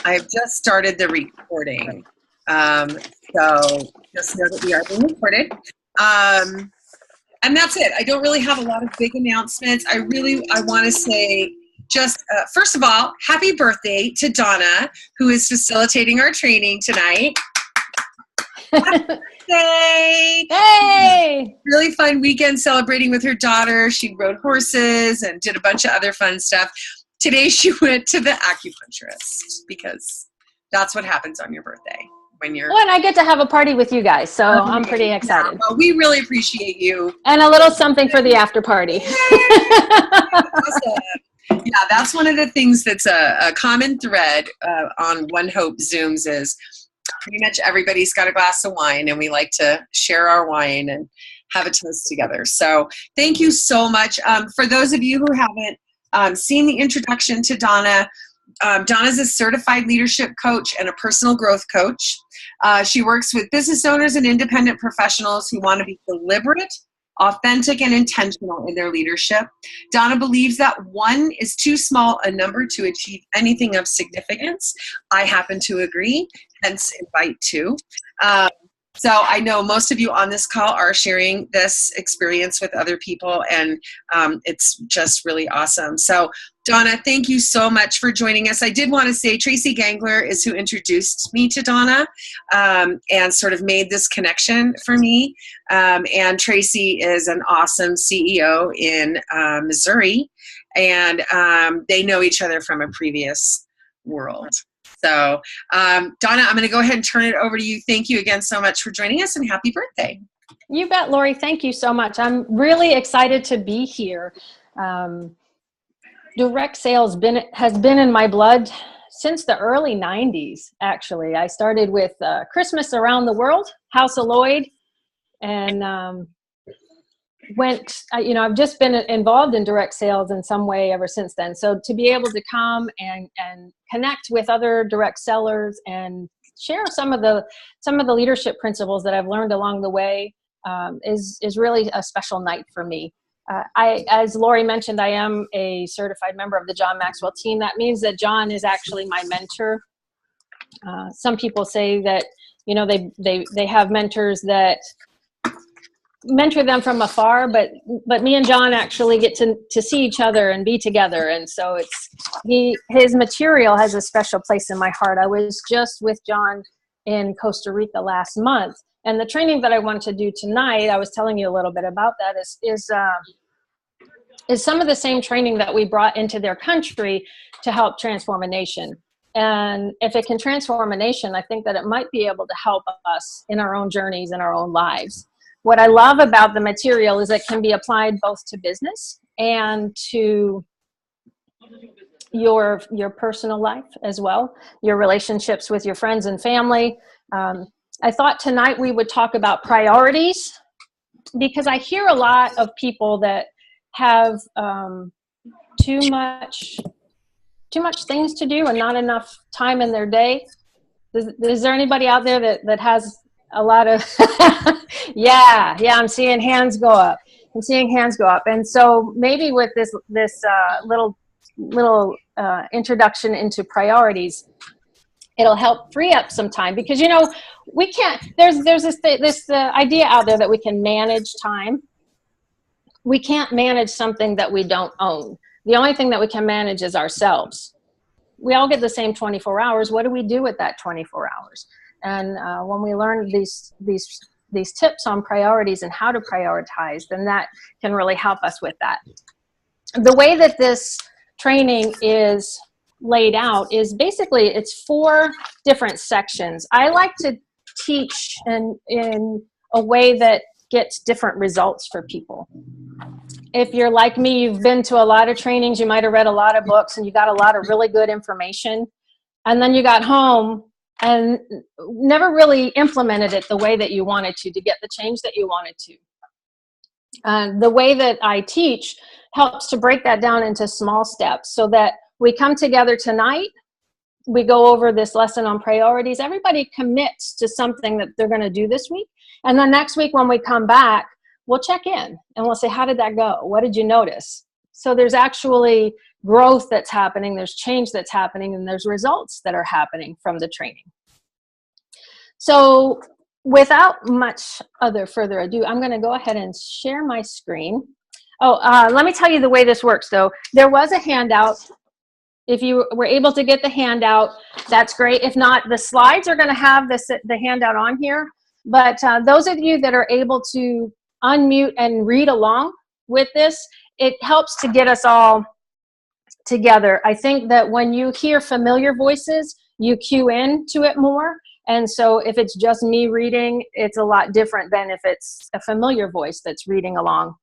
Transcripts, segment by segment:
I've just started the recording. So just know that we are being recorded. And that's it. I don't really have a lot of big announcements. I want to say just, first of all, happy birthday to Donna, who is facilitating our training tonight. Happy birthday! Hey! Really fun weekend celebrating with her daughter. She rode horses and did a bunch of other fun stuff. Today she went to the acupuncturist because that's what happens on your birthday. When you're and I get to have a party with you guys, so I'm pretty excited. Yeah, well, we really appreciate you. And a little something for the after party. Awesome. Yeah, that's one of the things that's a common thread on One Hope Zooms is pretty much everybody's got a glass of wine, and we like to share our wine and have a toast together. So thank you so much. For those of you who haven't seen the introduction to Donna, Donna's a certified leadership coach and a personal growth coach. She works with business owners and independent professionals who want to be deliberate, authentic, and intentional in their leadership. Donna believes that one is too small a number to achieve anything of significance. I happen to agree, hence invite two. So I know most of you on this call are sharing this experience with other people, and it's just really awesome. So Donna, thank you so much for joining us. I did want to say Tracy Gangler is who introduced me to Donna and sort of made this connection for me. And Tracy is an awesome CEO in Missouri, and they know each other from a previous world. So, Donna, I'm going to go ahead and turn it over to you. Thank you again so much for joining us, and happy birthday. You bet, Lori. Thank you so much. I'm really excited to be here. Direct sales has been in my blood since the early 90s, actually. I started with Christmas Around the World, House of Lloyd, and I've just been involved in direct sales in some way ever since then. So to be able to come and connect with other direct sellers and share some of the leadership principles that I've learned along the way is really a special night for me. As Lori mentioned, I am a certified member of the John Maxwell team. That means that John is actually my mentor. Some people say that, they have mentors that mentor them from afar, but me and John actually get to see each other and be together. And so his material has a special place in my heart. I was just with John in Costa Rica last month, and the training that I want to do tonight, I was telling you a little bit about that, is some of the same training that we brought into their country to help transform a nation. And if it can transform a nation, I think that it might be able to help us in our own journeys, in our own lives. What I love about the material is it can be applied both to business and to your personal life as well, your relationships with your friends and family. I thought tonight we would talk about priorities, because I hear a lot of people that have too much things to do and not enough time in their day. Is there anybody out there that has a lot of yeah, I'm seeing hands go up. And so maybe with this little introduction into priorities, it'll help free up some time, because we can't. There's this idea out there that we can manage time. We can't manage something that we don't own. The only thing that we can manage is ourselves. We all get the same 24 hours. What do we do with that 24 hours? And when we learn these tips on priorities and how to prioritize, then that can really help us with that. The way that this training is laid out is basically it's 4 different sections. I like to teach in a way that gets different results for people. If you're like me, you've been to a lot of trainings, you might have read a lot of books, and you got a lot of really good information, and then you got home and never really implemented it the way that you wanted to get the change that you wanted to. The way that I teach helps to break that down into small steps, so that we come together tonight, we go over this lesson on priorities, everybody commits to something that they're going to do this week, and then next week when we come back, we'll check in and we'll say, how did that go? What did you notice? So there's actually growth that's happening, there's change that's happening, and there's results that are happening from the training. So without much further ado, I'm going to go ahead and share my screen. Let me tell you the way this works, though. There was a handout. If you were able to get the handout, that's great. If not, the slides are going to have the handout on here. But those of you that are able to unmute and read along with this, it helps to get us all together. I think that when you hear familiar voices, you cue in to it more. And so if it's just me reading, it's a lot different than if it's a familiar voice that's reading along.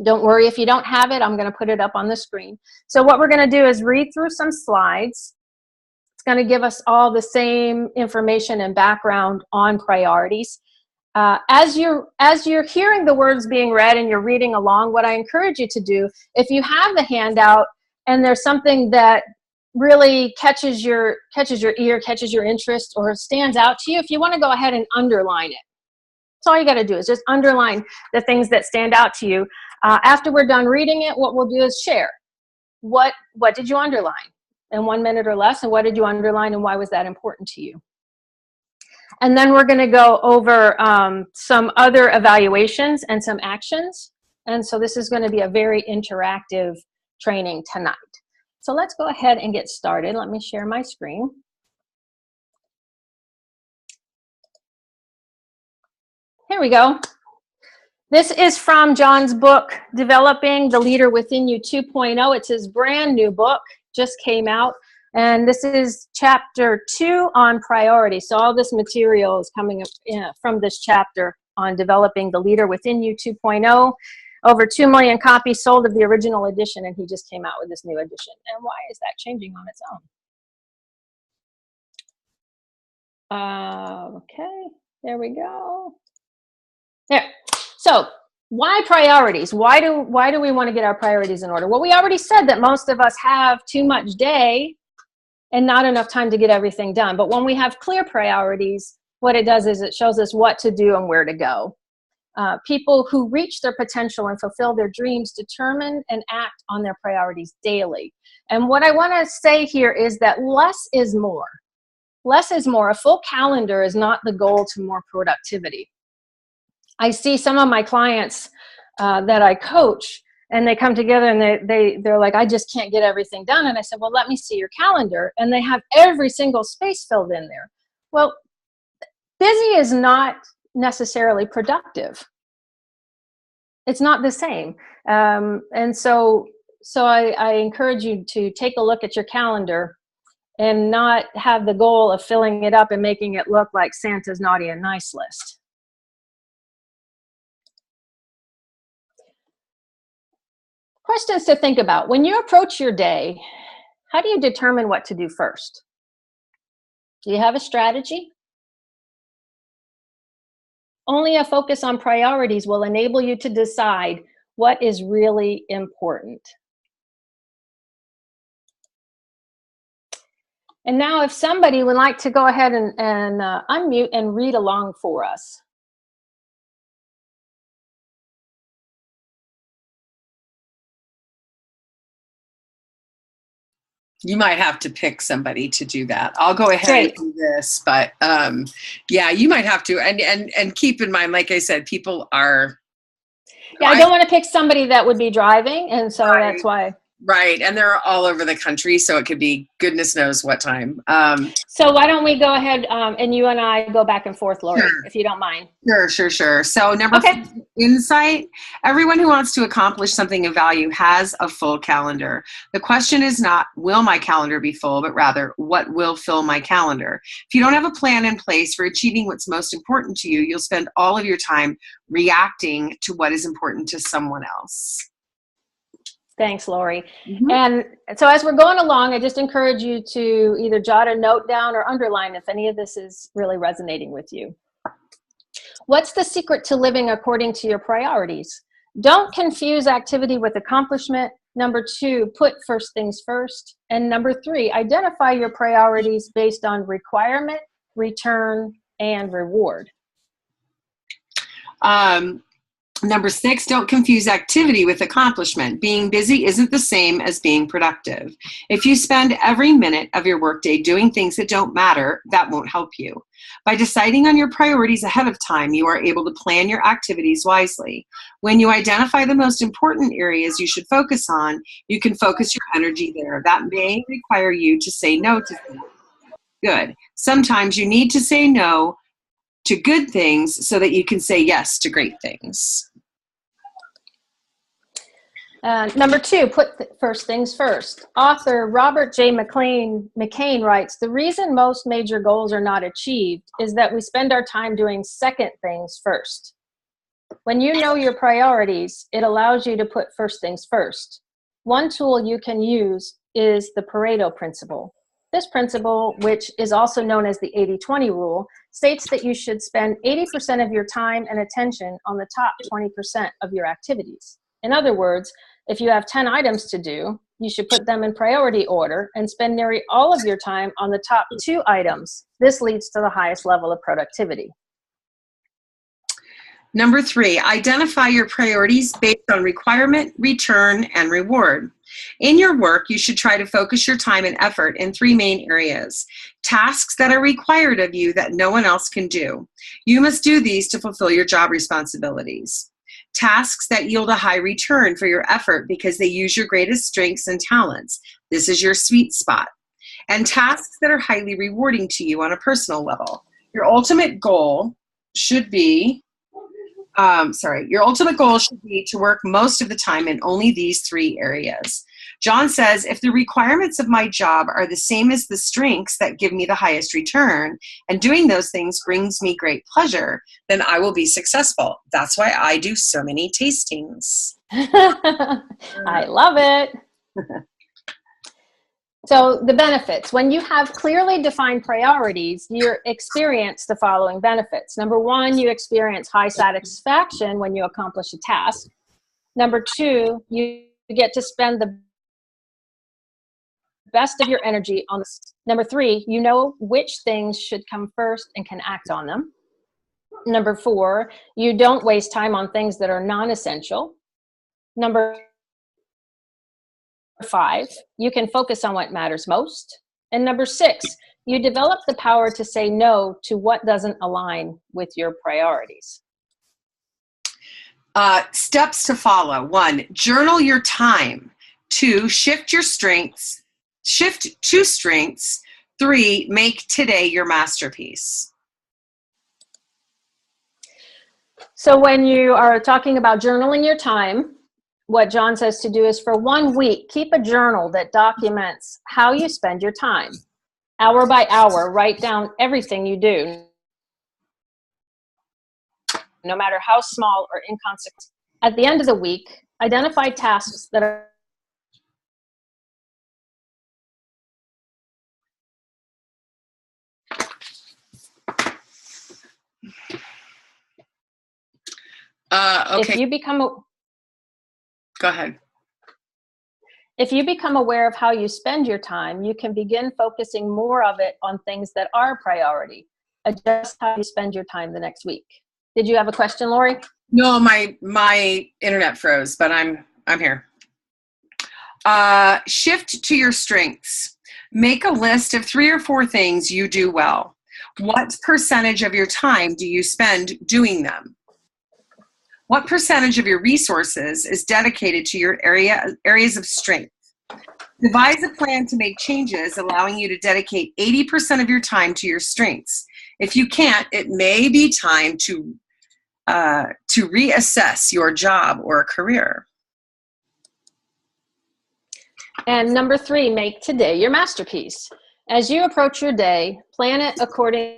Don't worry if you don't have it, I'm going to put it up on the screen. So what we're going to do is read through some slides. It's going to give us all the same information and background on priorities. As you're hearing the words being read and you're reading along, what I encourage you to do, if you have the handout and there's something that really catches your ear, catches your interest, or stands out to you, if you want to go ahead and underline it. That's all you got to do is just underline the things that stand out to you. After we're done reading it, what we'll do is share. What did you underline in 1 minute or less, and what did you underline and why was that important to you? And then we're going to go over some other evaluations and some actions. And so this is going to be a very interactive training tonight. So let's go ahead and get started. Let me share my screen. Here we go. This is from John's book, Developing the Leader Within You 2.0. It's his brand new book, just came out. And this is chapter 2 on priority. So all this material is coming up from this chapter on Developing the Leader Within You 2.0. Over 2 million copies sold of the original edition, and he just came out with this new edition. And why is that changing on its own? Okay, there we go. There. So why priorities? Why do we want to get our priorities in order? Well, we already said that most of us have too much day and not enough time to get everything done. But when we have clear priorities, what it does is it shows us what to do and where to go. People who reach their potential and fulfill their dreams determine and act on their priorities daily. And what I want to say here is that less is more. Less is more. A full calendar is not the goal to more productivity. I see some of my clients that I coach, and they come together and they're like, I just can't get everything done. And I said, well, let me see your calendar. And they have every single space filled in there. Well, busy is not necessarily productive. It's not the same. And so I encourage you to take a look at your calendar and not have the goal of filling it up and making it look like Santa's naughty and nice list. Questions to think about. When you approach your day, how do you determine what to do first? Do you have a strategy? Only a focus on priorities will enable you to decide what is really important. And now if somebody would like to go ahead and unmute and read along for us. You might have to pick somebody to do that. I'll go ahead Great. and do this, but yeah, you might have to. And keep in mind, like I said, people are. Yeah, I don't want to pick somebody that would be driving, and so Right. that's why. Right, and they're all over the country, so it could be goodness knows what time. So why don't we go ahead and you and I go back and forth, Lori, Sure. if you don't mind. Sure. So number 4, insight. Everyone who wants to accomplish something of value has a full calendar. The question is not, will my calendar be full, but rather, what will fill my calendar? If you don't have a plan in place for achieving what's most important to you, you'll spend all of your time reacting to what is important to someone else. Thanks, Lori. Mm-hmm. And so as we're going along, I just encourage you to either jot a note down or underline if any of this is really resonating with you. What's the secret to living according to your priorities? Don't confuse activity with accomplishment. Number 2, put first things first. And number 3, identify your priorities based on requirement, return, and reward. Number 6, don't confuse activity with accomplishment. Being busy isn't the same as being productive. If you spend every minute of your workday doing things that don't matter, that won't help you. By deciding on your priorities ahead of time, you are able to plan your activities wisely. When you identify the most important areas you should focus on, you can focus your energy there. That may require you to say no to things. Good. Sometimes you need to say no to good things so that you can say yes to great things. Number 2, put first things first. Author Robert J. McCain writes, the reason most major goals are not achieved is that we spend our time doing second things first. When you know your priorities, it allows you to put first things first. One tool you can use is the Pareto principle. This principle, which is also known as the 80-20 rule, states that you should spend 80% of your time and attention on the top 20% of your activities. In other words, if you have 10 items to do, you should put them in priority order and spend nearly all of your time on the top 2 items. This leads to the highest level of productivity. Number 3, identify your priorities based on requirement, return, and reward. In your work, you should try to focus your time and effort in 3 main areas. Tasks that are required of you that no one else can do. You must do these to fulfill your job responsibilities. Tasks that yield a high return for your effort because they use your greatest strengths and talents. This is your sweet spot. And tasks that are highly rewarding to you on a personal level. Your ultimate goal should be to work most of the time in only these 3 areas. John says, if the requirements of my job are the same as the strengths that give me the highest return, and doing those things brings me great pleasure, then I will be successful. That's why I do so many tastings. I love it. So the benefits. When you have clearly defined priorities, you experience the following benefits. Number 1, you experience high satisfaction when you accomplish a task. Number 2, you get to spend the best of your energy on this. Number 3, you know which things should come first and can act on them. Number 4, you don't waste time on things that are non-essential. Number 5, you can focus on what matters most. And number 6, you develop the power to say no to what doesn't align with your priorities. Steps to follow. 1, journal your time. 2, shift to strengths. 3, make today your masterpiece. So when you are talking about journaling your time, what John says to do is for 1 week, keep a journal that documents how you spend your time. Hour by hour, write down everything you do, no matter how small or inconsequential. At the end of the week, identify tasks that are Okay. If you become Go ahead. If you become aware of how you spend your time, you can begin focusing more of it on things that are priority. Adjust how you spend your time the next week. Did you have a question, Lori? No, my internet froze, but I'm here. Shift to your strengths. Make a list of 3 or 4 things you do well. What percentage of your time do you spend doing them? What percentage of your resources is dedicated to your areas of strength? Devise a plan to make changes, allowing you to dedicate 80% of your time to your strengths. If you can't, it may be time to reassess your job or career. And number 3, make today your masterpiece. As you approach your day, plan it according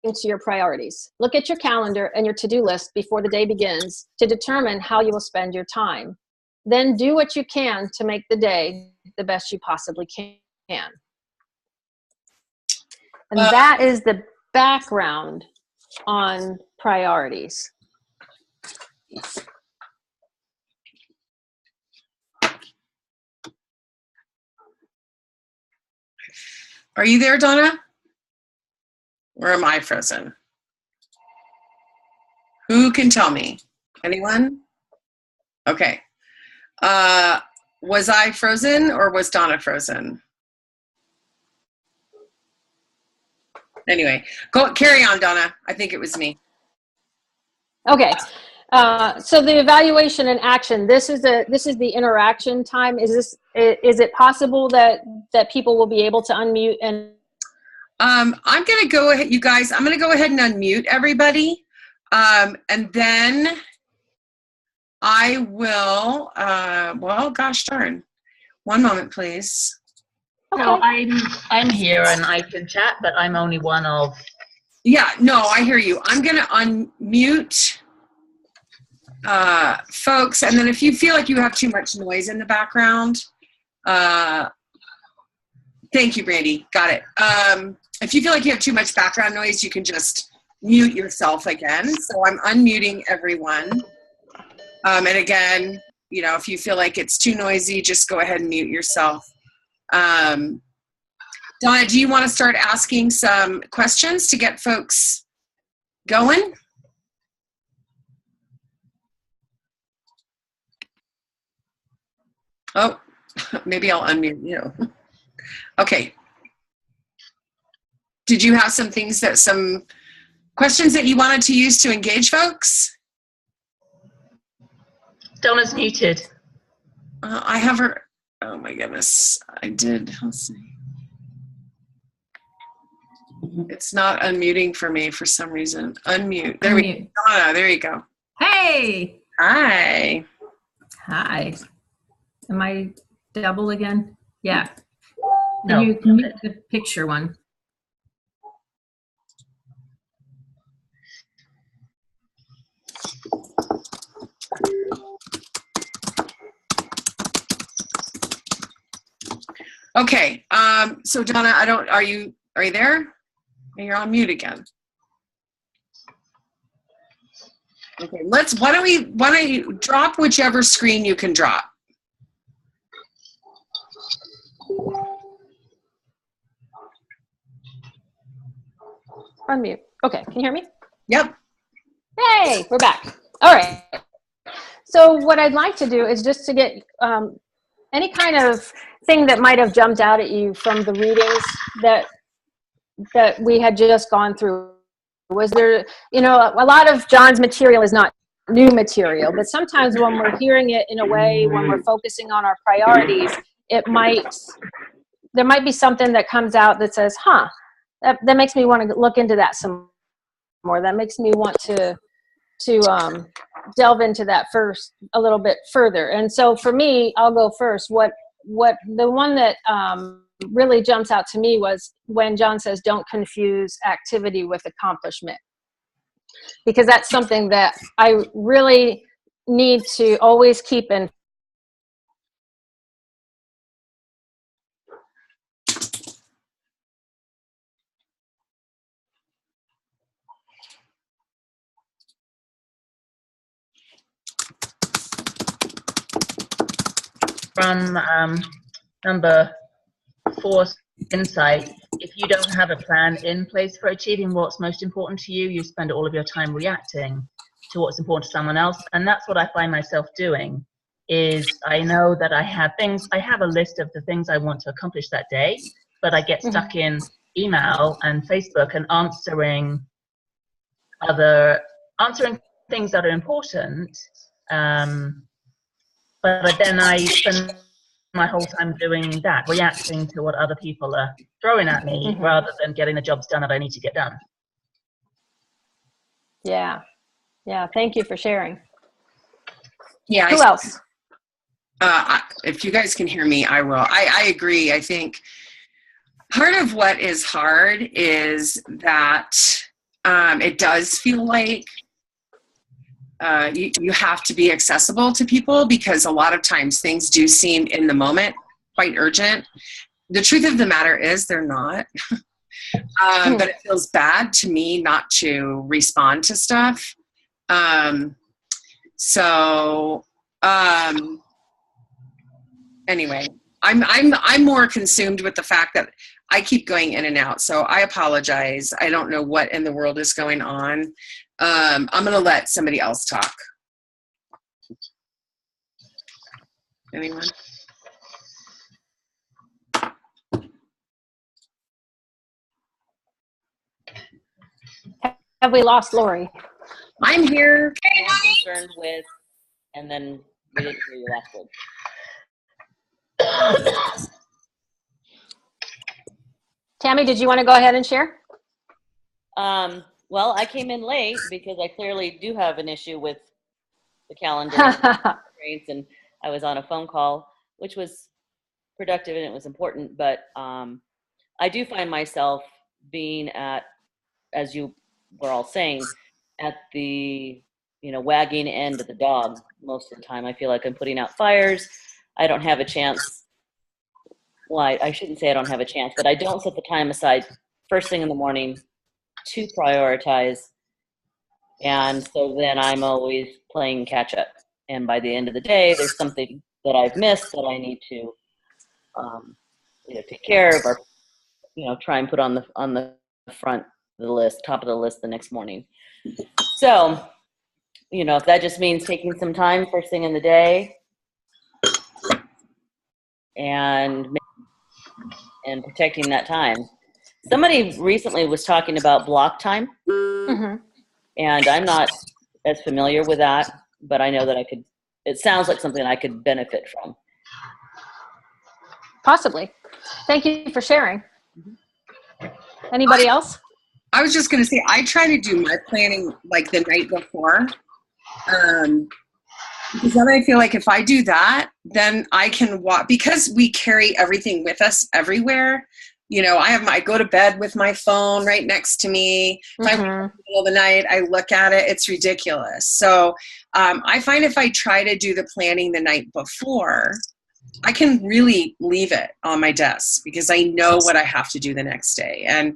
to your priorities. Look at your calendar and your to-do list before the day begins to determine how you will spend your time. Then do what you can to make the day the best you possibly can. And that is the background on priorities. Are you there, Donna? Or am I frozen? Who can tell me? Anyone? Okay. Was I frozen or was Donna frozen? Anyway, carry on, Donna. I think it was me. Okay. So the evaluation and action, this is the interaction time. Is it possible that people will be able to unmute and I'm going to go ahead, you guys, I'm going to go ahead and unmute everybody. And then I will, well, gosh darn. One moment, please. Okay. No, I'm here and I can chat, but I'm only one of. Yeah, no, I hear you. I'm going to unmute folks, and then if you feel like you have too much noise in the background, thank you, Brandy. Got it. If you feel like you have too much background noise, you can just mute yourself again. So I'm unmuting everyone. And again, you know, if you feel like it's too noisy, just go ahead and mute yourself. Donna, do you want to start asking some questions to get folks going? Oh, maybe I'll unmute you. Okay. Did you have some questions that you wanted to use to engage folks? Donna's muted. I have her. Oh my goodness. I did. Let's see. It's not unmuting for me for some reason. Unmute. There we go. Donna, there you go. Hey. Hi. Hi. Am I double again? Yeah. No. You can mute the picture one. Okay. So Donna, are you there? You're on mute again. Okay. Why don't you drop whichever screen you can drop? unmute? Okay, can you hear me? Yep. Hey, we're back. All right. So what I'd like to do is just to get any kind of thing that might have jumped out at you from the readings that we had just gone through. Was there, you know, a lot of John's material is not new material, but sometimes when we're hearing it in a way, when we're focusing on our priorities, there might be something that comes out that says, huh, that makes me want to look into that some more. That makes me want to delve into that first a little bit further. And so for me, I'll go first. What the one that really jumps out to me was when John says, don't confuse activity with accomplishment. Because that's something that I really need to always keep in. From number 4, insight, if you don't have a plan in place for achieving what's most important to you, you spend all of your time reacting to what's important to someone else. And that's what I find myself doing, is I know that I have a list of the things I want to accomplish that day, but I get stuck in email and Facebook and answering things that are important. But then I spend my whole time doing that, reacting to what other people are throwing at me rather than getting the jobs done that I need to get done. Yeah. Thank you for sharing. Yeah. Who else? If you guys can hear me, I will. I agree. I think part of what is hard is that it does feel like you have to be accessible to people, because a lot of times things do seem in the moment quite urgent. The truth of the matter is they're not. But it feels bad to me not to respond to stuff. Anyway, I'm more consumed with the fact that I keep going in and out. So I apologize. I don't know what in the world is going on. I'm going to let somebody else talk. Anyone? Have we lost Lori? I'm here. I'm concerned with, and then we didn't hear your last word. Tammy, did you want to go ahead and share? Well, I came in late because I clearly do have an issue with the calendar constraints, and I was on a phone call, which was productive and it was important, but I do find myself being at, as you were all saying, at the wagging end of the dog most of the time. I feel like I'm putting out fires. I don't have a chance. Well, I shouldn't say I don't have a chance, but I don't set the time aside first thing in the morning to prioritize. And so then I'm always playing catch up. And by the end of the day, there's something that I've missed that I need to take care of, or try and put on the front of the list, top of the list the next morning. So, if that just means taking some time first thing in the day and protecting that time. Somebody recently was talking about block time, and I'm not as familiar with that, but I know that it sounds like something I could benefit from. Possibly. Thank you for sharing. Anybody else? I was just going to say, I try to do my planning like the night before. Because then I feel like if I do that, then I can walk, because we carry everything with us everywhere. I go to bed with my phone right next to me. If I'm in the middle of the night, I look at it. It's ridiculous. So I find if I try to do the planning the night before, I can really leave it on my desk because I know what I have to do the next day. And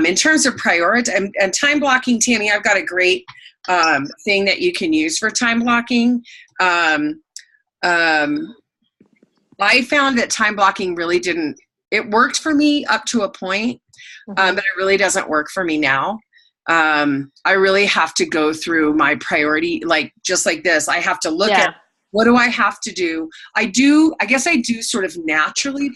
in terms of priority and time blocking, Tammy, I've got a great thing that you can use for time blocking. I found that time blocking really it worked for me up to a point, but it really doesn't work for me now. I really have to go through my priority, just like this. I have to look at, what do I have to do? I guess I do sort of naturally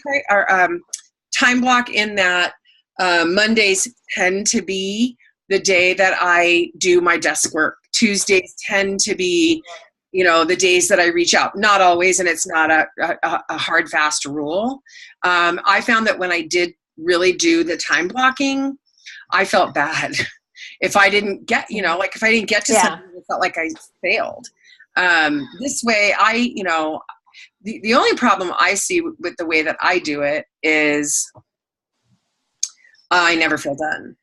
time block in that Mondays tend to be the day that I do my desk work. Tuesdays tend to be, the days that I reach out. Not always, and it's not a hard, fast rule. I found that when I did really do the time blocking, I felt bad. If I didn't get, if I didn't get to something, I felt like I failed. This way, the only problem I see with the way that I do it is I never feel done.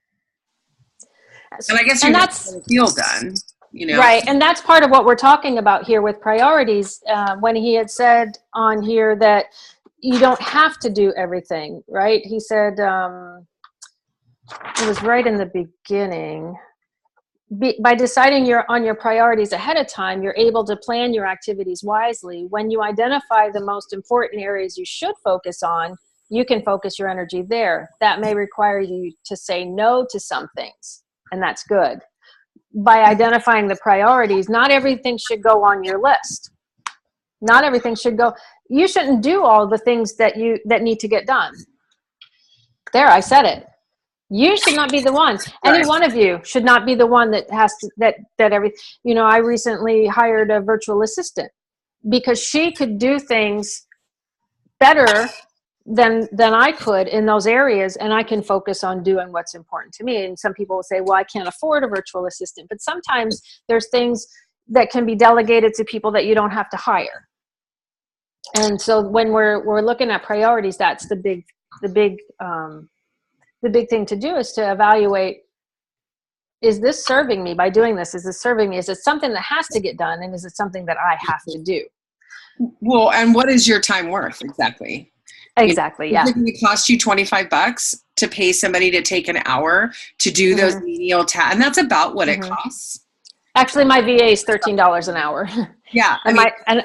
And I guess you're not going to feel done, Right, and that's part of what we're talking about here with priorities. When he had said on here that you don't have to do everything, right? He said, it was right in the beginning, by deciding on your priorities ahead of time, you're able to plan your activities wisely. When you identify the most important areas you should focus on, you can focus your energy there. That may require you to say no to some things, and that's good. By identifying the priorities, not everything should go on your list. Not everything should go. You shouldn't do all the things that need to get done. There, I said it. You should not be the one. Any one of you should not be the one that has to, I recently hired a virtual assistant because she could do things better than I could in those areas, and I can focus on doing what's important to me. And some people will say, well, I can't afford a virtual assistant, but sometimes there's things that can be delegated to people that you don't have to hire. And so when we're looking at priorities, that's the big thing to do, is to evaluate, is this serving me by doing this? Is this serving me? Is it something that has to get done? And is it something that I have to do? Well, and what is your time worth exactly? Exactly. Yeah. Is it going to cost you $25 to pay somebody to take an hour to do those menial tasks? And that's about what it costs. Actually, my VA is $13 an hour. Yeah. and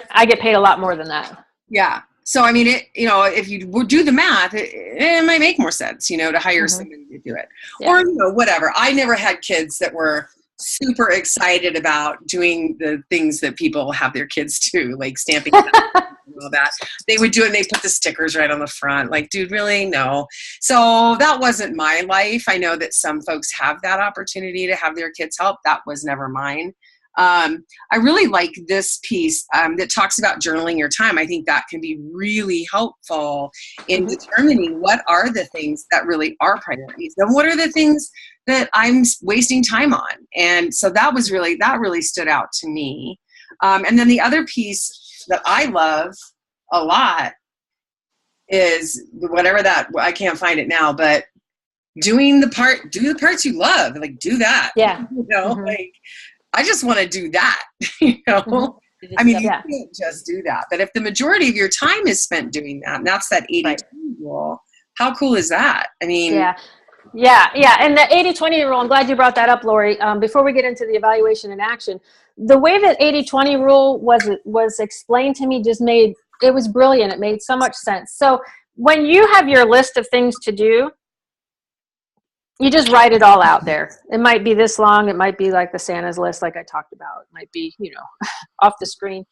I get paid a lot more than that. Yeah. So, if you would do the math, it might make more sense, to hire somebody to do it. Yeah. Or, whatever. I never had kids that were super excited about doing the things that people have their kids do, like stamping. all that. They would do it and they put the stickers right on the front. Like, dude, really? No. So that wasn't my life. I know that some folks have that opportunity to have their kids help. That was never mine. I really like this piece that talks about journaling your time. I think that can be really helpful in determining what are the things that really are priorities and what are the things that I'm wasting time on. And so that really stood out to me. And then the other piece that I love a lot is whatever that, I can't find it now, but do the parts you love, like do that. Yeah. You know, like, I just want to do that, you know? I mean, you can't just do that. But if the majority of your time is spent doing that, and that's that 80-20 rule, how cool is that? I mean. Yeah. And the 80-20 rule, I'm glad you brought that up, Lori. Before we get into the evaluation and action, the way that 80-20 rule was explained to me it was brilliant. It made so much sense. So when you have your list of things to do, you just write it all out there. It might be this long. It might be like the Santa's list, like I talked about. It might be, off the screen.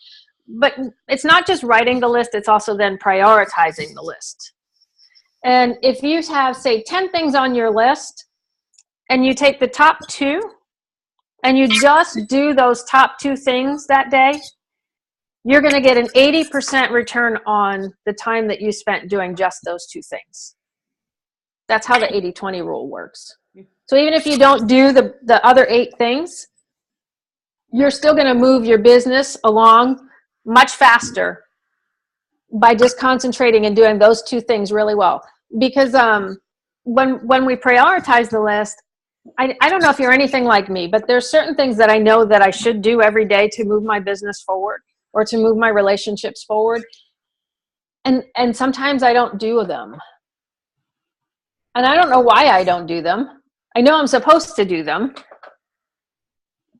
But it's not just writing the list. It's also then prioritizing the list. And if you have, say, 10 things on your list, and you take the top 2, and you just do those top 2 things that day, you're going to get an 80% return on the time that you spent doing just those 2 things. That's how the 80-20 rule works. So even if you don't do the other 8 things, you're still going to move your business along much faster by just concentrating and doing those 2 things really well. Because when we prioritize the list, I don't know if you're anything like me, but there's certain things that I know that I should do every day to move my business forward or to move my relationships forward. And sometimes I don't do them. And I don't know why I don't do them. I know I'm supposed to do them.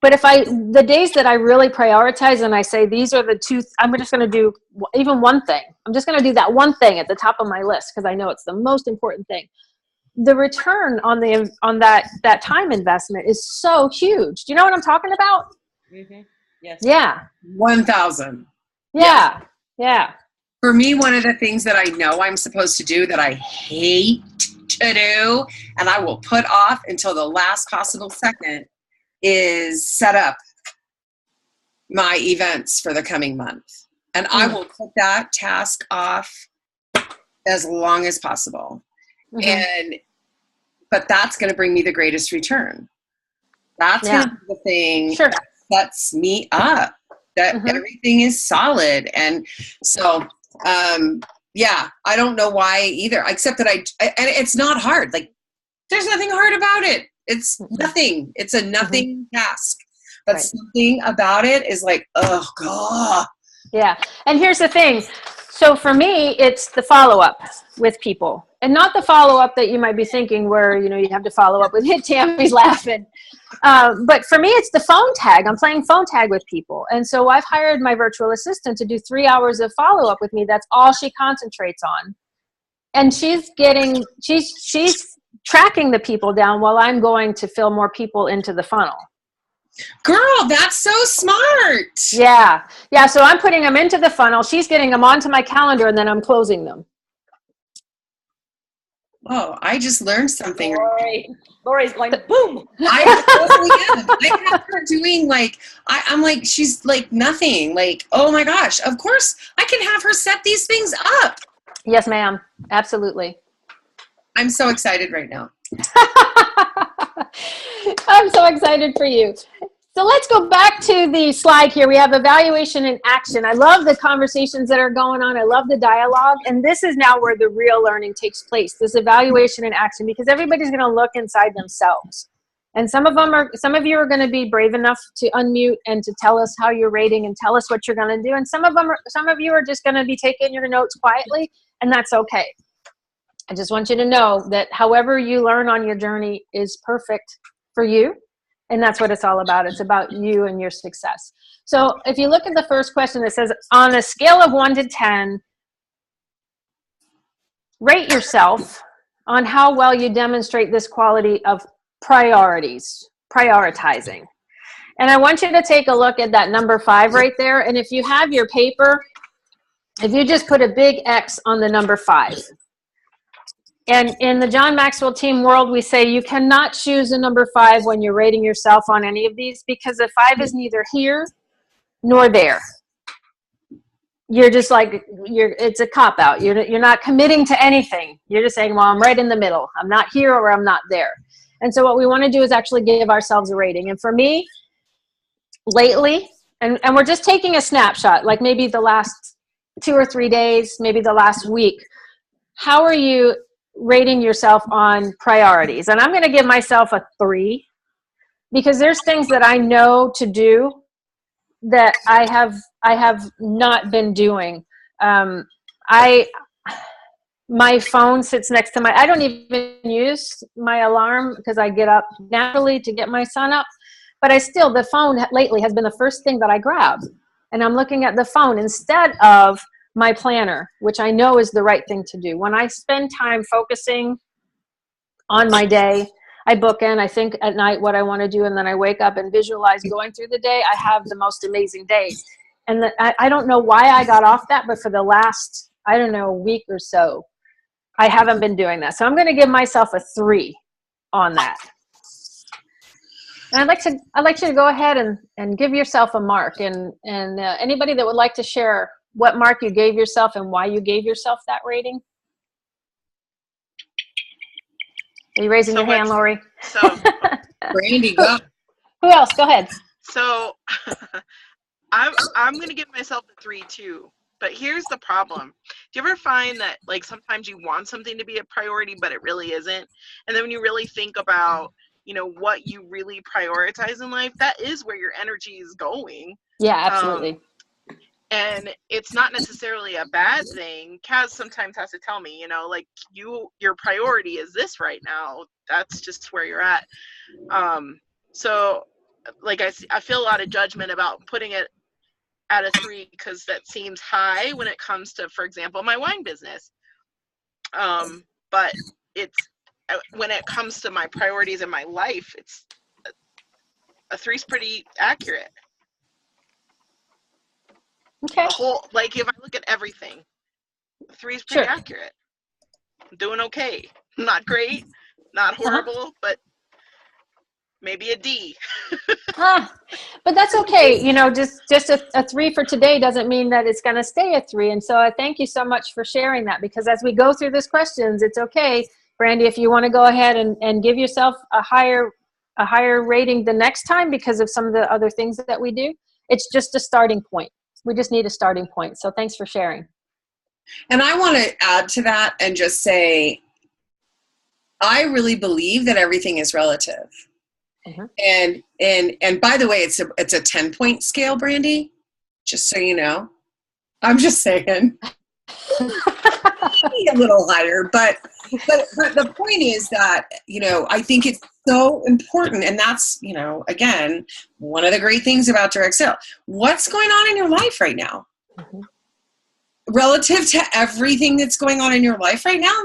But the days that I really prioritize and I say, these are the 2, I'm just going to do even one thing. I'm just going to do that one thing at the top of my list because I know it's the most important thing. The return on that time investment is so huge. Do you know what I'm talking about? Mm-hmm. Yes. Yeah. 1,000. Yeah. Yeah. For me, one of the things that I know I'm supposed to do that I hate to do, and I will put off until the last possible second, is set up my events for the coming month. And I will put that task off as long as possible. But that's going to bring me the greatest return. That's going to be the thing that sets me up, that everything is solid. And so, I don't know why either, except that and it's not hard. Like, there's nothing hard about it. It's nothing. It's a nothing task. But something about it is like, oh, God. Yeah. And here's the thing. So for me, it's the follow-up with people. And not the follow-up that you might be thinking where, you have to follow up with Tammy's laughing. But for me, it's the phone tag. I'm playing phone tag with people. And so I've hired my virtual assistant to do 3 hours of follow-up with me. That's all she concentrates on. And she's tracking the people down while I'm going to fill more people into the funnel. Girl, that's so smart. Yeah. Yeah. So I'm putting them into the funnel. She's getting them onto my calendar and then I'm closing them. Oh, I just learned something. Lori's going, boom. I have her doing I'm like, she's like nothing. Like, oh my gosh, of course I can have her set these things up. Yes, ma'am. Absolutely. I'm so excited right now. I'm so excited for you. So let's go back to the slide here. We have evaluation and action. I love the conversations that are going on. I love the dialogue. And this is now where the real learning takes place, this evaluation and action, because everybody's going to look inside themselves. And some of you are going to be brave enough to unmute and to tell us how you're rating and tell us what you're going to do. And some of you are just going to be taking your notes quietly, and that's okay. I just want you to know that however you learn on your journey is perfect for you. And that's what it's all about. It's about you and your success. So if you look at the first question, it says, on a scale of 1 to 10, rate yourself on how well you demonstrate this quality of prioritizing. And I want you to take a look at that number 5 right there. And if you have your paper, if you just put a big X on the number 5. And in the John Maxwell team world, we say you cannot choose a number 5 when you're rating yourself on any of these, because the 5 is neither here nor there. You're just like, it's a cop-out. You're not committing to anything. You're just saying, well, I'm right in the middle. I'm not here or I'm not there. And so what we want to do is actually give ourselves a rating. And for me, lately, and we're just taking a snapshot, like maybe the last 2 or 3 days, maybe the last week. How are you rating yourself on priorities? And I'm going to give myself a 3, because there's things that I know to do that I have not been doing. My phone sits next to I don't even use my alarm because I get up naturally to get my son up. But the phone lately has been the first thing that I grab. And I'm looking at the phone instead of my planner, which I know is the right thing to do. When I spend time focusing on my day, I book in, I think at night what I want to do, and then I wake up and visualize going through the day. I have the most amazing days. And I don't know why I got off that, but for the last, week or so, I haven't been doing that. So I'm going to give myself a 3 on that. And I'd like you to go ahead and give yourself a mark. And anybody that would like to share what mark you gave yourself and why you gave yourself that rating? Are you raising your hand, Lori? So, Brandy, go. Who else? Go ahead. So I'm going to give myself a 3 too. But here's the problem. Do you ever find that like sometimes you want something to be a priority, but it really isn't? And then when you really think about, what you really prioritize in life, that is where your energy is going. Yeah, absolutely. And it's not necessarily a bad thing. Kaz sometimes has to tell me, like your priority is this right now. That's just where you're at. So like I feel a lot of judgment about putting it at a 3 because that seems high when it comes to, for example, my wine business. But it's when it comes to my priorities in my life, it's a 3 is pretty accurate. Okay. The whole, like if I look at everything, 3 is pretty accurate. I'm doing okay. Not great, not horrible, but maybe a D. But that's okay. Just a 3 for today doesn't mean that it's going to stay a 3. And so I thank you so much for sharing that, because as we go through these questions, it's okay, Brandy, if you want to go ahead and give yourself a higher rating the next time because of some of the other things that we do. It's just a starting point. We just need a starting point. So thanks for sharing. And I want to add to that and just say, I really believe that everything is relative. Mm-hmm. And by the way, it's a 10-point scale, Brandy, just so you know. I'm just saying. A little higher, but the point is that, I think it's so important, and that's, again, one of the great things about direct sale. What's going on in your life right now? Mm-hmm. Relative to everything that's going on in your life right now,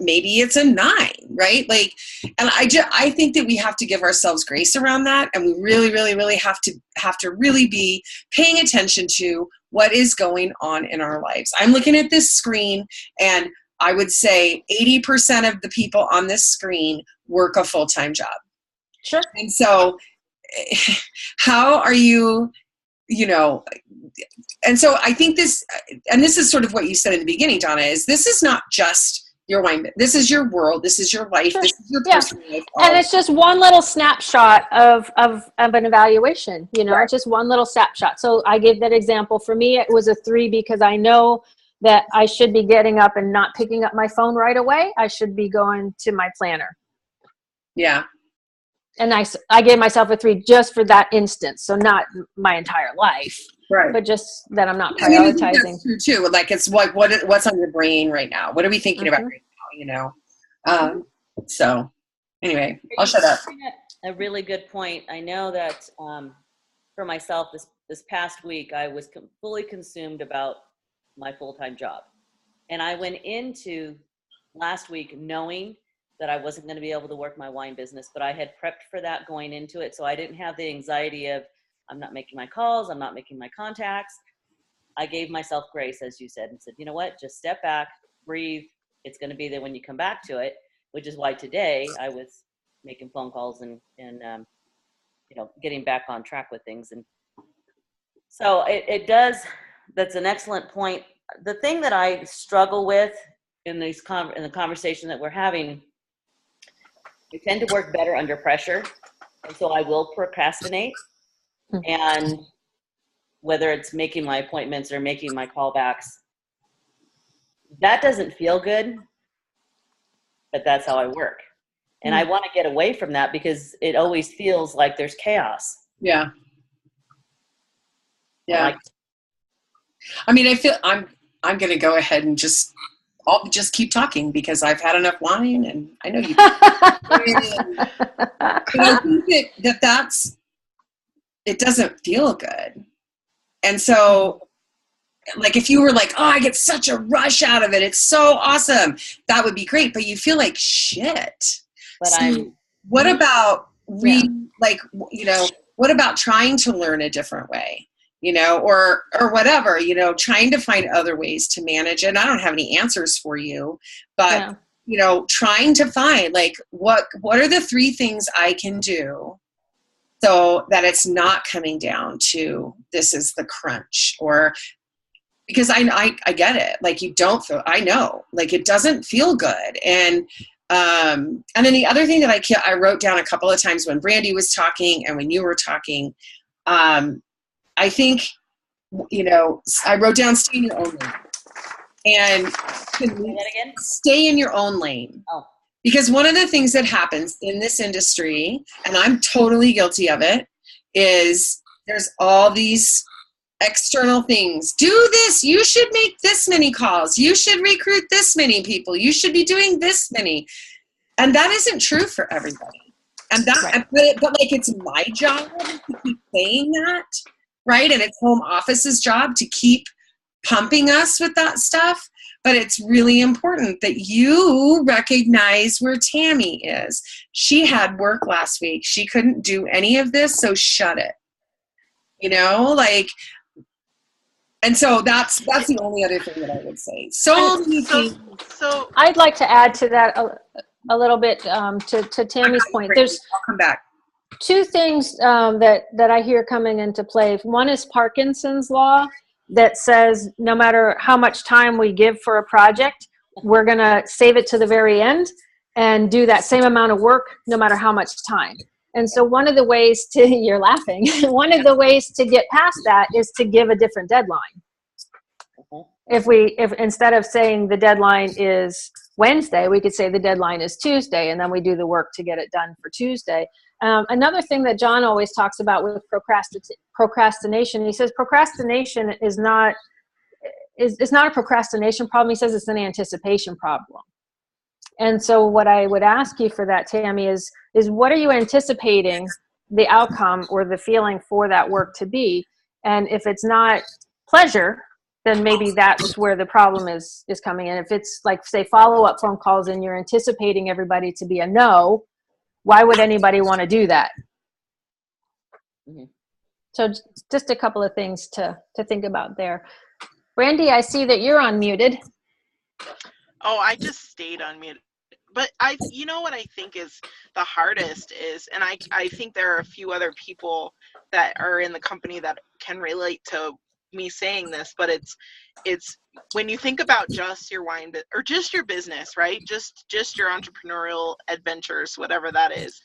maybe it's a 9, right? Like, and I think that we have to give ourselves grace around that. And we really, really, really have to really be paying attention to what is going on in our lives. I'm looking at this screen, and I would say 80% of the people on this screen work a full-time job. Sure. And so how are you, and so I think this is sort of what you said in the beginning, Donna, is this is not just your wine. This is your world. This is your life. Sure. This is your personal life. And it's just one little snapshot of an evaluation, right. It's just one little snapshot. So I gave that example. For me, it was a 3 because I know that I should be getting up and not picking up my phone right away. I should be going to my planner. Yeah. And I gave myself a 3 just for that instance. So not my entire life. Right. But just that I'm not prioritizing. I mean, that's true too. Like it's like what's on your brain right now? What are we thinking about right now? So anyway, I'll shut up. A really good point. I know that for myself this past week, I was fully consumed about my full-time job. And I went into last week knowing that I wasn't going to be able to work my wine business, but I had prepped for that going into it. So I didn't have the anxiety of, I'm not making my calls, I'm not making my contacts. I gave myself grace, as you said, and said, you know what, just step back, breathe. It's going to be there when you come back to it, which is why today I was making phone calls and getting back on track with things. And so it does, that's an excellent point. The thing that I struggle with in the conversation that we're having, I tend to work better under pressure. And so I will procrastinate. And whether it's making my appointments or making my callbacks, that doesn't feel good, but that's how I work. And I want to get away from that because it always feels like there's chaos. Yeah. Yeah. I mean, I feel I'm going to go ahead and I'll just keep talking because I've had enough wine and I know you. I think it doesn't feel good. And so, like, if you were like, oh, I get such a rush out of it, it's so awesome, that would be great. But you feel like shit. But so what about what about trying to learn a different way? Or whatever, trying to find other ways to manage it. And I don't have any answers for you, but, trying to find, like, what are the 3 things I can do so that it's not coming down to this is the crunch, or because I get it. Like, you don't feel, I know, like, it doesn't feel good. And then the other thing that I wrote down a couple of times when Brandy was talking and when you were talking, I think, I wrote down stay in your own lane. And stay in your own lane. Oh. Because one of the things that happens in this industry, and I'm totally guilty of it, is there's all these external things. Do this. You should make this many calls. You should recruit this many people. You should be doing this many. And that isn't true for everybody. And that, right. but like, it's my job to keep saying that. Right? And it's home office's job to keep pumping us with that stuff. But it's really important that you recognize where Tammy is. She had work last week. She couldn't do any of this, so shut it. And so that's the only other thing that I would say. So I'd like to add to that a little bit to Tammy's point. I'll come back. 2 things that I hear coming into play. One is Parkinson's Law, that says no matter how much time we give for a project, we're going to save it to the very end and do that same amount of work no matter how much time. And so one of the ways you're laughing, one of the ways to get past that is to give a different deadline. If instead of saying the deadline is Wednesday, we could say the deadline is Tuesday, and then we do the work to get it done for Tuesday. Another thing that John always talks about with procrastination, he says procrastination is not a procrastination problem. He says it's an anticipation problem. And so what I would ask you for that, Tammy, is what are you anticipating the outcome or the feeling for that work to be? And if it's not pleasure, then maybe that's where the problem is coming in. If it's like, say, follow-up phone calls and you're anticipating everybody to be a no, why would anybody want to do that? Mm-hmm. So just a couple of things to think about there. Brandy, I see that you're unmuted. Oh, I just stayed unmuted. But what I think is the hardest is, and I think there are a few other people that are in the company that can relate to me saying this, but it's when you think about just your wine or just your business, right? Just your entrepreneurial adventures, whatever that is.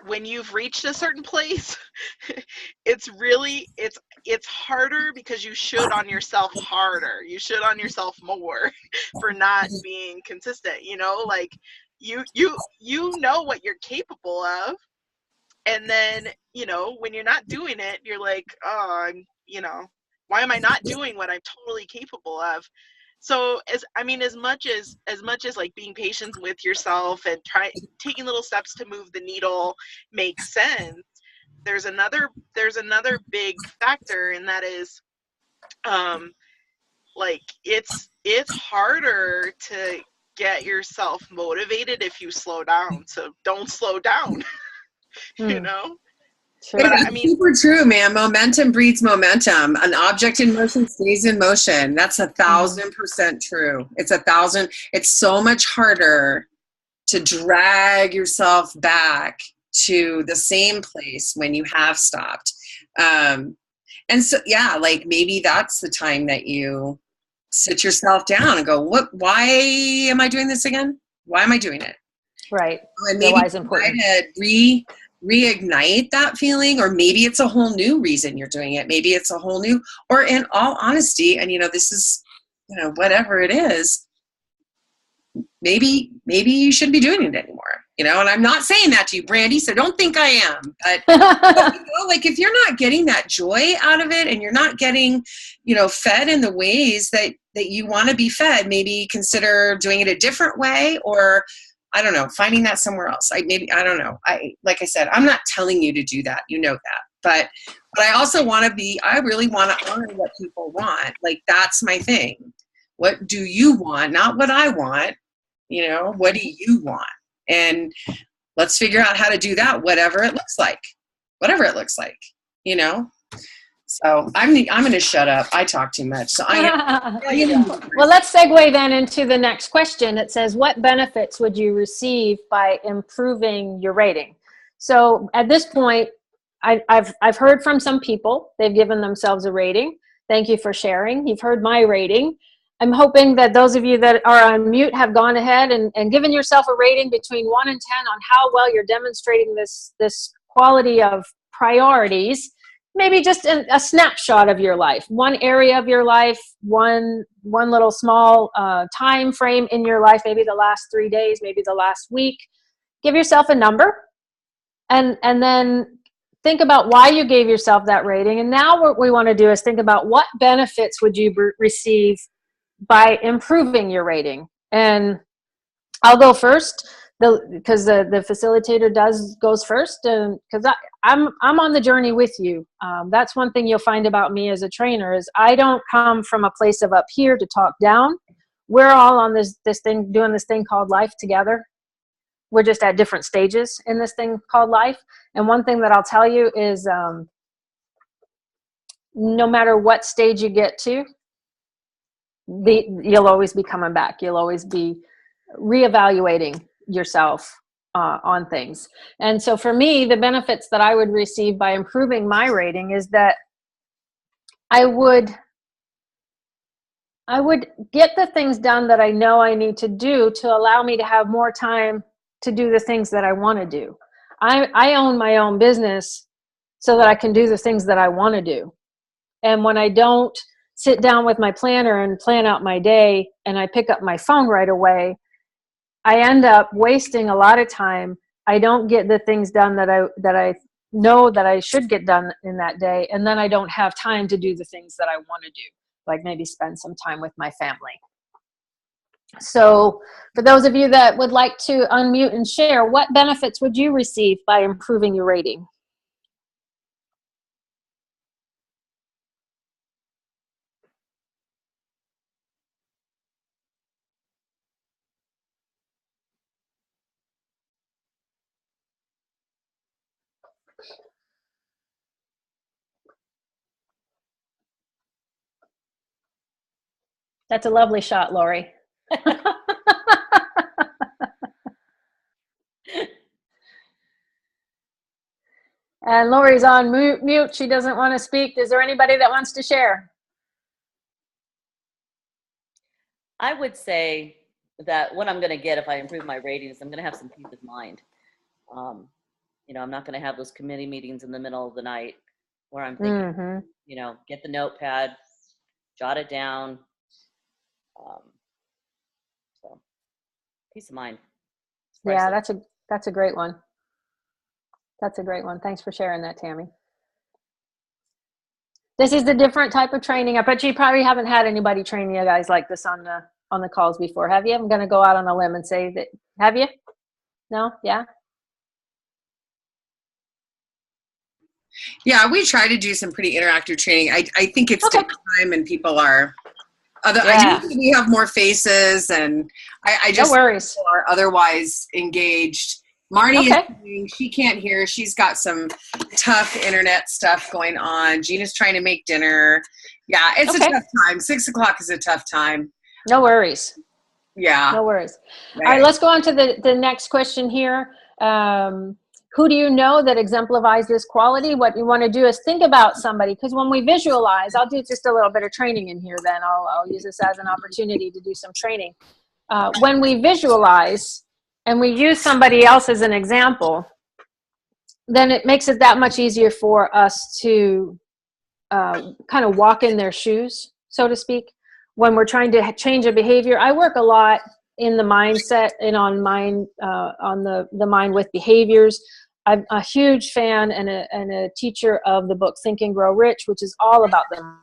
When you've reached a certain place, it's harder because you should on yourself harder. You should on yourself more for not being consistent, like you know what you're capable of. And then, when you're not doing it, you're like, oh, why am I not doing what I'm totally capable of? So as much as like being patient with yourself and taking little steps to move the needle makes sense, there's another big factor, and that is like it's harder to get yourself motivated if you slow down. So don't slow down. True. It's I mean, super true, man. Momentum breeds momentum. An object in motion stays in motion. That's 1,000% true. It's so much harder to drag yourself back to the same place when you have stopped. And so, yeah, like maybe that's the time that you sit yourself down and go, why am I doing this again? Why am I doing it? Right. And maybe why is important. try to reignite that feeling, or maybe it's a whole new reason you're doing it. Maybe it's a whole new, or in all honesty, and this is, whatever it is, maybe you shouldn't be doing it anymore. And I'm not saying that to you, Brandy, so don't think I am. But like if you're not getting that joy out of it, and you're not getting, fed in the ways that you want to be fed, maybe consider doing it a different way, or I don't know, finding that somewhere else. I don't know. Like I said, I'm not telling you to do that. You know that. But I also I really want to honor what people want. Like that's my thing. What do you want? Not what I want. What do you want? And let's figure out how to do that, whatever it looks like. So I'm going to shut up. I talk too much. So Well, let's segue then into the next question. It says, what benefits would you receive by improving your rating? So at this point, I've heard from some people. They've given themselves a rating. Thank you for sharing. You've heard my rating. I'm hoping that those of you that are on mute have gone ahead and given yourself a rating between 1 and 10 on how well you're demonstrating this quality of priorities. Maybe just a snapshot of your life, one area of your life, one little small time frame in your life, maybe the last 3 days, maybe the last week. Give yourself a number and then think about why you gave yourself that rating. And now what we want to do is think about what benefits would you receive by improving your rating. And I'll go first because the facilitator goes first, because I'm on the journey with you. That's one thing you'll find about me as a trainer is I don't come from a place of up here to talk down. We're all on this thing, doing this thing called life together. We're just at different stages in this thing called life. And one thing that I'll tell you is no matter what stage you get to, you'll always be coming back. You'll always be reevaluating yourself on things. And so for me, the benefits that I would receive by improving my rating is that I would get the things done that I know I need to do to allow me to have more time to do the things that I want to do. I own my own business so that I can do the things that I want to do. And when I don't sit down with my planner and plan out my day and I pick up my phone right away, I end up wasting a lot of time. I don't get the things done that I know that I should get done in that day. And then I don't have time to do the things that I want to do, like maybe spend some time with my family. So for those of you that would like to unmute and share, what benefits would you receive by improving your rating? That's a lovely shot, Lori. And Lori's on mute. She doesn't want to speak. Is there anybody that wants to share? I would say that what I'm going to get if I improve my ratings, I'm going to have some peace of mind. I'm not going to have those committee meetings in the middle of the night where I'm thinking, get the notepad, jot it down. So peace of mind. Yeah, that's a great one. That's a great one. Thanks for sharing that, Tammy. This is a different type of training. I bet you probably haven't had anybody train you guys like this on the calls before, have you? I'm going to go out on a limb and say that. Have you? No? Yeah? Yeah, we try to do some pretty interactive training. I think it's different time and people are. I think we have more faces, and I just no worries. People are otherwise engaged. Marnie Okay. she can't hear. She's got some tough internet stuff going on. Gina's trying to make dinner. Yeah, it's Okay. a tough time. 6 o'clock is a tough time. No worries. Yeah. No worries. Right. All right, let's go on to the next question here. Who do you know that exemplifies this quality? What you want to do is think about somebody, because when we visualize, I'll do just a little bit of training in here then. I'll use this as an opportunity to do some training. When we visualize and we use somebody else as an example, then it makes it that much easier for us to kind of walk in their shoes, so to speak. When we're trying to change a behavior, I work a lot in the mindset and on the mind with behaviors. I'm a huge fan and a teacher of the book Think and Grow Rich, which is all about them.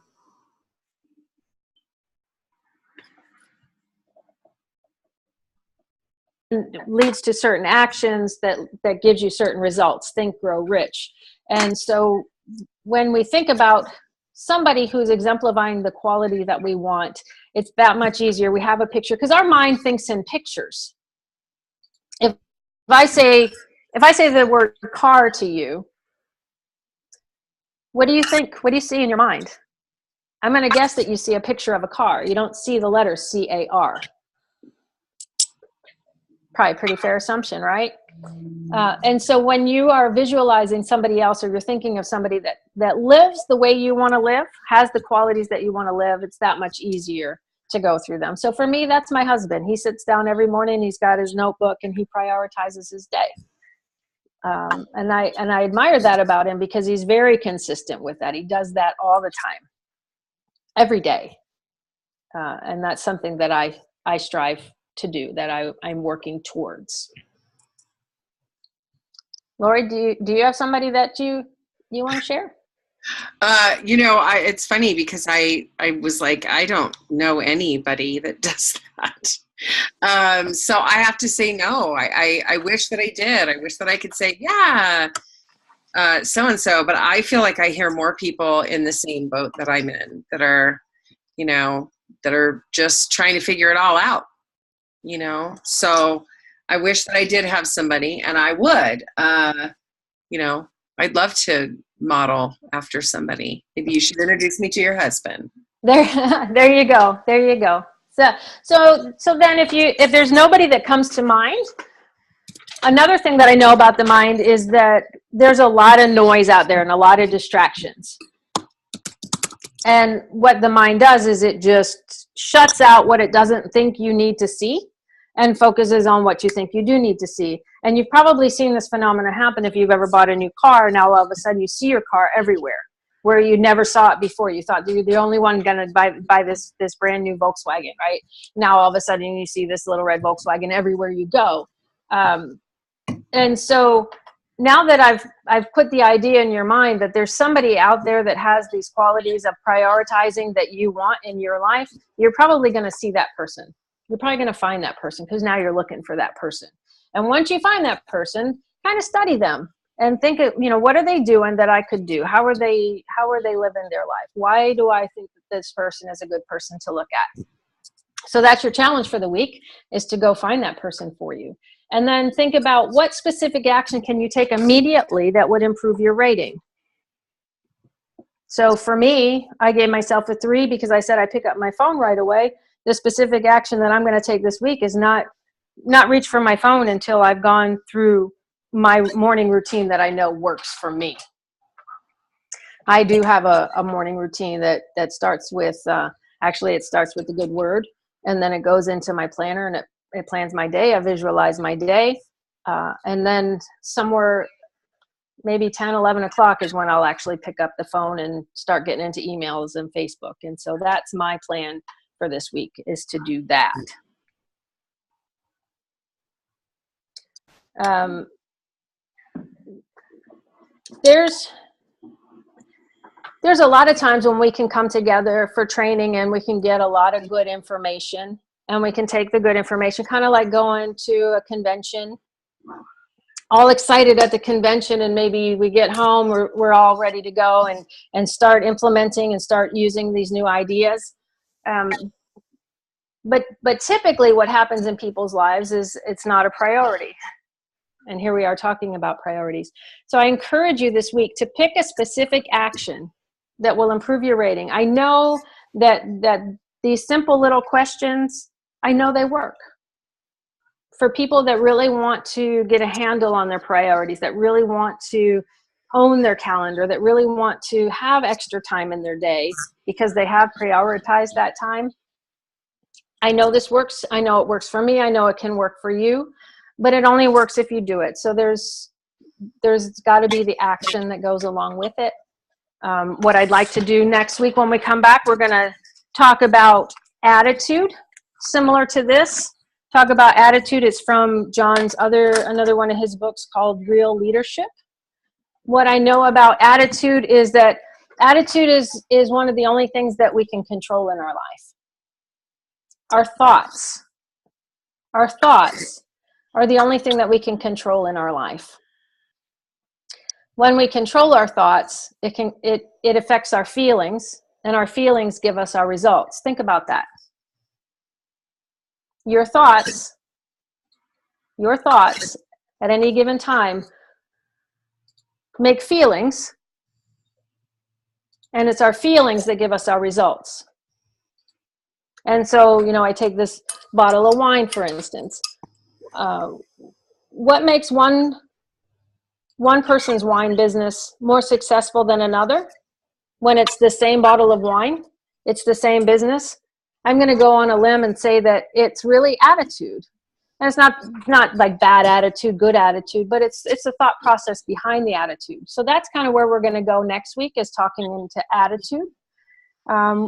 Leads to certain actions that gives you certain results. Think, grow rich. And so when we think about somebody who's exemplifying the quality that we want, it's that much easier. We have a picture, because our mind thinks in pictures. If I say the word car to you, what do you think? What do you see in your mind? I'm going to guess that you see a picture of a car. You don't see the letter C-A-R. Probably a pretty fair assumption, right? And so when you are visualizing somebody else, or you're thinking of somebody that lives the way you want to live, has the qualities that you want to live, it's that much easier to go through them. So for me, that's my husband. He sits down every morning, he's got his notebook, and he prioritizes his day. And I admire that about him, because he's very consistent with that. He does that all the time, every day. And that's something that I strive to do, that I'm working towards. Lori, do you have somebody that you want to share? It's funny, because I was like, I don't know anybody that does that. So I have to say no. I wish that I did. I wish that I could say, yeah, so-and-so, but I feel like I hear more people in the same boat that I'm in, that are just trying to figure it all out, so I wish that I did have somebody, and I would, I'd love to model after somebody. Maybe you should introduce me to your husband. There you go. There you go. So then if there's nobody that comes to mind, another thing that I know about the mind is that there's a lot of noise out there and a lot of distractions. And what the mind does is it just shuts out what it doesn't think you need to see and focuses on what you think you do need to see. And you've probably seen this phenomenon happen if you've ever bought a new car. Now all of a sudden you see your car everywhere, where you never saw it before. You thought you're the only one going to buy this brand new Volkswagen, right? Now all of a sudden you see this little red Volkswagen everywhere you go. And so now that I've put the idea in your mind that there's somebody out there that has these qualities of prioritizing that you want in your life, you're probably going to see that person. You're probably going to find that person, because now you're looking for that person. And once you find that person, kind of study them and think, what are they doing that I could do? How are they living their life? Why do I think that this person is a good person to look at? So that's your challenge for the week, is to go find that person for you. And then think about what specific action can you take immediately that would improve your rating. So for me, I gave myself a 3 because I said I pick up my phone right away. The specific action that I'm going to take this week is not reach for my phone until I've gone through my morning routine that I know works for me. I do have a morning routine that starts with, actually it starts with the good word, and then it goes into my planner, and it plans my day. I visualize my day. And then somewhere maybe 10, 11 o'clock is when I'll actually pick up the phone and start getting into emails and Facebook. And so that's my plan for this week, is to do that. There's a lot of times when we can come together for training and we can get a lot of good information, and we can take the good information, kind of like going to a convention, all excited at the convention, and maybe we get home, we're all ready to go and start implementing and start using these new ideas. But typically what happens in people's lives is it's not a priority. And here we are talking about priorities. So I encourage you this week to pick a specific action that will improve your rating. I know that these simple little questions, I know they work. For people that really want to get a handle on their priorities, that really want to own their calendar, that really want to have extra time in their day because they have prioritized that time. I know this works. I know it works for me. I know it can work for you, but it only works if you do it. So there's got to be the action that goes along with it. What I'd like to do next week when we come back, we're going to talk about attitude, similar to this. Talk about attitude. It's from John's another one of his books called Real Leadership. What I know about attitude is that attitude is one of the only things that we can control in our life. Our thoughts are the only thing that we can control in our life. When we control our thoughts, it affects our feelings, and our feelings give us our results. Think about that. Your thoughts at any given time make feelings, and it's our feelings that give us our results. And so, I take this bottle of wine, for instance. What makes one person's wine business more successful than another? When it's the same bottle of wine, it's the same business. I'm going to go on a limb and say that it's really attitude. And it's not like bad attitude, good attitude, but it's the thought process behind the attitude. So that's kind of where we're going to go next week, is talking into attitude.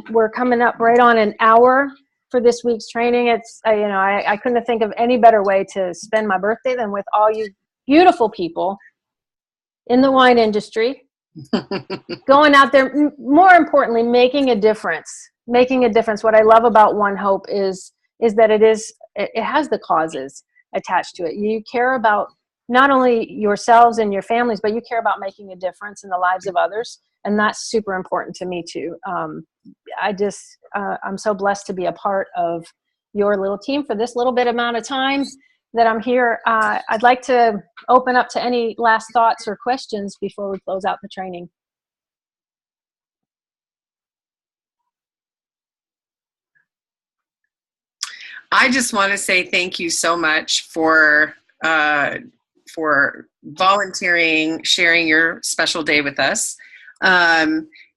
We're coming up right on an hour for this week's training. It's I couldn't think of any better way to spend my birthday than with all you beautiful people in the wine industry, going out there, more importantly, making a difference. What I love about One Hope is that it has the causes attached to it. You care about not only yourselves and your families, but you care about making a difference in the lives of others. And that's super important to me too. I'm so blessed to be a part of your little team for this little bit amount of time that I'm here. I'd like to open up to any last thoughts or questions before we close out the training. I just want to say thank you so much for volunteering, sharing your special day with us.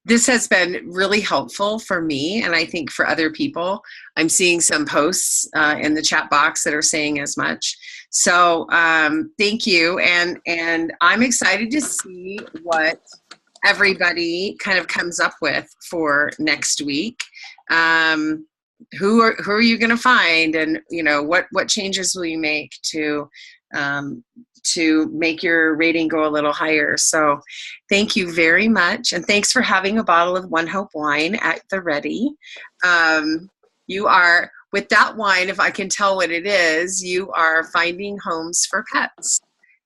This has been really helpful for me, and I think for other people. I'm seeing some posts in the chat box that are saying as much. So thank you, and I'm excited to see what everybody kind of comes up with for next week. Who are you going to find, and what changes will you make to make your rating go a little higher? So thank you very much, and thanks for having a bottle of One Hope wine at the ready. You are, with that wine, if I can tell what it is, you are finding homes for pets.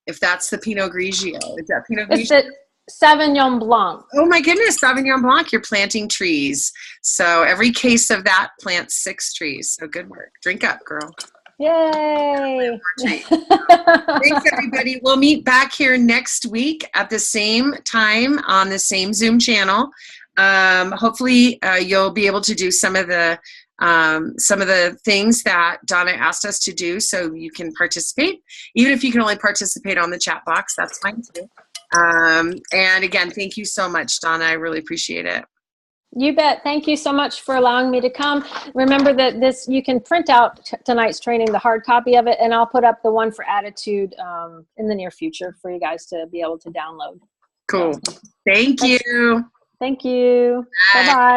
If that's the Pinot Grigio, is that Pinot Grigio? It's the Sauvignon Blanc. Oh my goodness, Sauvignon Blanc, you're planting trees. So every case of that plants 6 trees. So good work. Drink up, girl. Yay. Thanks, everybody. We'll meet back here next week at the same time on the same Zoom channel. Hopefully, you'll be able to do some of the things that Donna asked us to do, so you can participate. Even if you can only participate on the chat box, that's fine too. And again, thank you so much, Donna. I really appreciate it. You bet. Thank you so much for allowing me to come. Remember that you can print out tonight's training, the hard copy of it, and I'll put up the one for attitude in the near future for you guys to be able to download. Cool. Thank you. Thank you. Bye. Bye-bye.